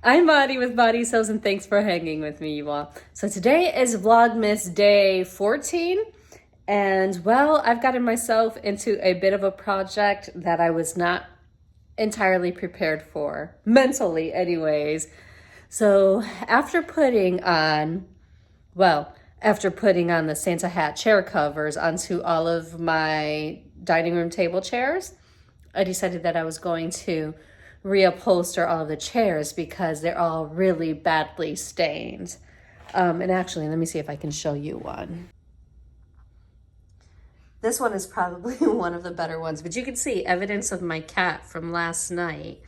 I'm Maddie with Body Sews, and thanks for hanging with me, you all. So today is Vlogmas day 14, and well, I've gotten myself into a bit of a project that I was not entirely prepared for, mentally anyways. So after putting on the Santa hat chair covers onto all of my dining room table chairs, I decided that I was going to reupholster all of the chairs because they're all really badly stained. And actually, let me see if I can show you one. This one is probably one of the better ones, but you can see evidence of my cat from last night.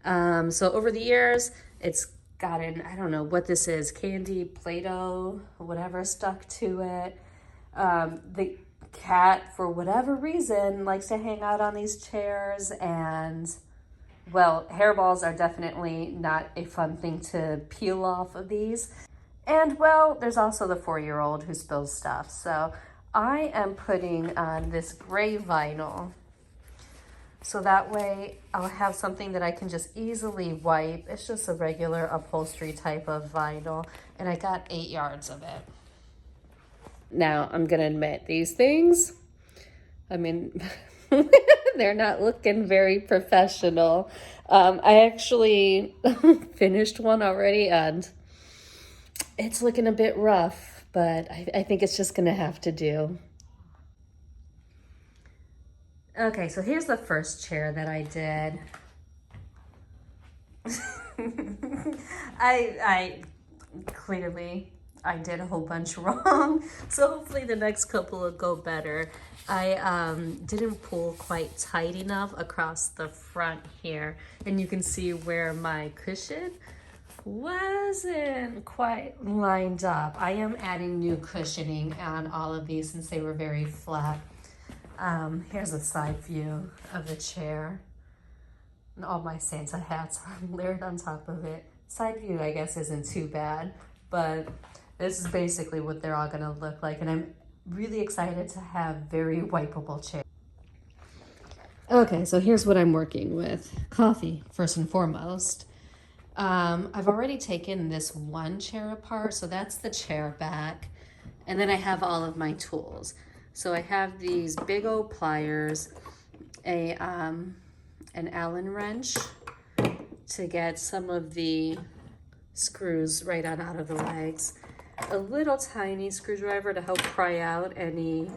So over the years, it's gotten, I don't know what this is, candy, Play-Doh, whatever stuck to it. The cat, for whatever reason, likes to hang out on these chairs, and well, hairballs are definitely not a fun thing to peel off of these. And well, there's also the 4-year-old who spills stuff. So I am putting on this gray vinyl. So that way I'll have something that I can just easily wipe. It's just a regular upholstery type of vinyl. And I got 8 yards of it. Now I'm gonna admit these things, I mean, they're not looking very professional. I actually finished one already and it's looking a bit rough, but I think it's just gonna have to do. Okay, so here's the first chair that I did. I clearly did a whole bunch wrong, so hopefully the next couple will go better. I didn't pull quite tight enough across the front here, and you can see where my cushion wasn't quite lined up. I am adding new cushioning on all of these since they were very flat. Here's a side view of the chair, and all my Santa hats are layered on top of it. Side view, I guess, isn't too bad, but this is basically what they're all gonna look like, and I'm really excited to have very wipeable chairs. Okay, so here's what I'm working with. Coffee, first and foremost. I've already taken this one chair apart, so that's the chair back, and then I have all of my tools. So I have these big old pliers, an Allen wrench to get some of the screws right on out of the legs, a little tiny screwdriver to help pry out any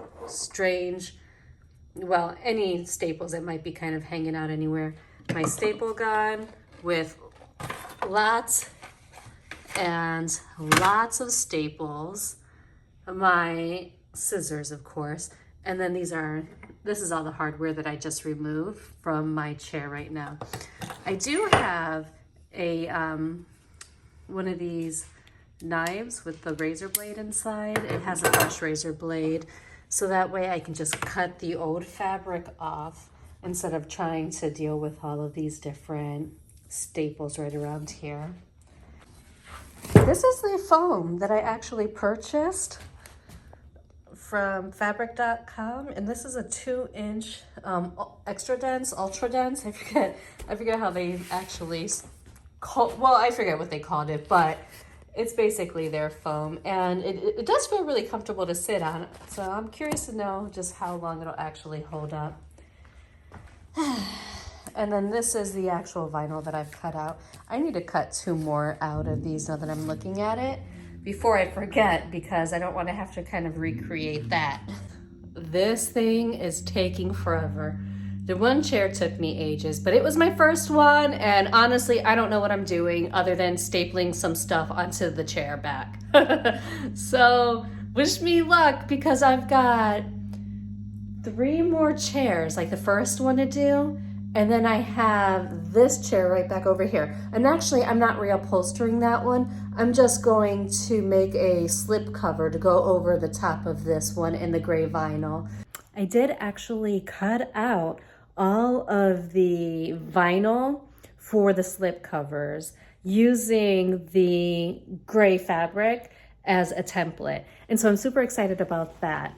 any staples that might be kind of hanging out anywhere, my staple gun with lots and lots of staples, my scissors, of course, and then this is all the hardware that I just removed from my chair right now. I do have a one of these knives with the razor blade inside. It has a fresh razor blade, so that way I can just cut the old fabric off instead of trying to deal with all of these different staples right around here. This is the foam that I actually purchased from fabric.com, and this is a 2-inch extra dense, ultra dense. I forget how they actually I forget what they called it, but it's basically their foam, and it does feel really comfortable to sit on. So I'm curious to know just how long it'll actually hold up. And then this is the actual vinyl that I've cut out. I need to cut 2 more out of these now that I'm looking at it before I forget, because I don't want to have to kind of recreate that. This thing is taking forever. The one chair took me ages, but it was my first one, and honestly, I don't know what I'm doing other than stapling some stuff onto the chair back. So wish me luck, because I've got 3 more chairs, like the first one to do, and then I have this chair right back over here. And actually, I'm not reupholstering that one. I'm just going to make a slip cover to go over the top of this one in the gray vinyl. I did actually cut out all of the vinyl for the slip covers using the gray fabric as a template. And so I'm super excited about that.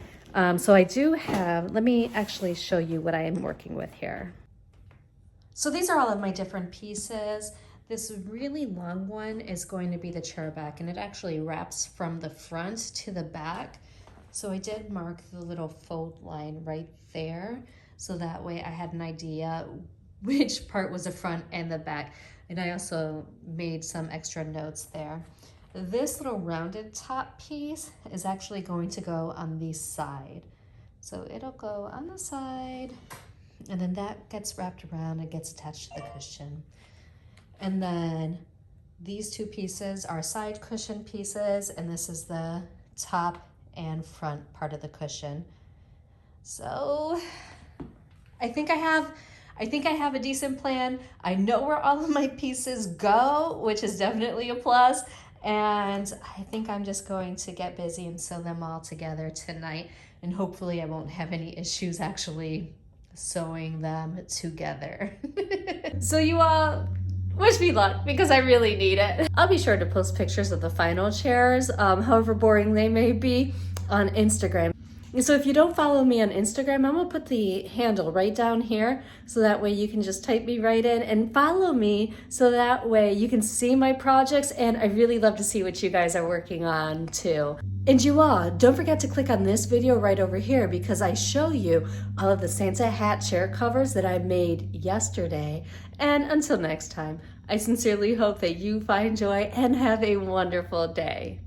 So I do have, let me actually show you what I am working with here. So these are all of my different pieces. This really long one is going to be the chair back, and it actually wraps from the front to the back. So I did mark the little fold line right there, so that way I had an idea which part was the front and the back. And I also made some extra notes there. This little rounded top piece is actually going to go on the side. So it'll go on the side, and then that gets wrapped around and gets attached to the cushion. And then these two pieces are side cushion pieces, and this is the top and front part of the cushion. So I think I have a decent plan. I know where all of my pieces go, which is definitely a plus. And I think I'm just going to get busy and sew them all together tonight. And hopefully I won't have any issues actually sewing them together. So you all wish me luck, because I really need it. I'll be sure to post pictures of the final chairs, however boring they may be, on Instagram. So if you don't follow me on Instagram, I'm gonna put the handle right down here, so that way you can just type me right in and follow me, so that way you can see my projects, and I really love to see what you guys are working on too. And you all, don't forget to click on this video right over here, because I show you all of the Santa hat chair covers that I made yesterday. And until next time, I sincerely hope that you find joy and have a wonderful day.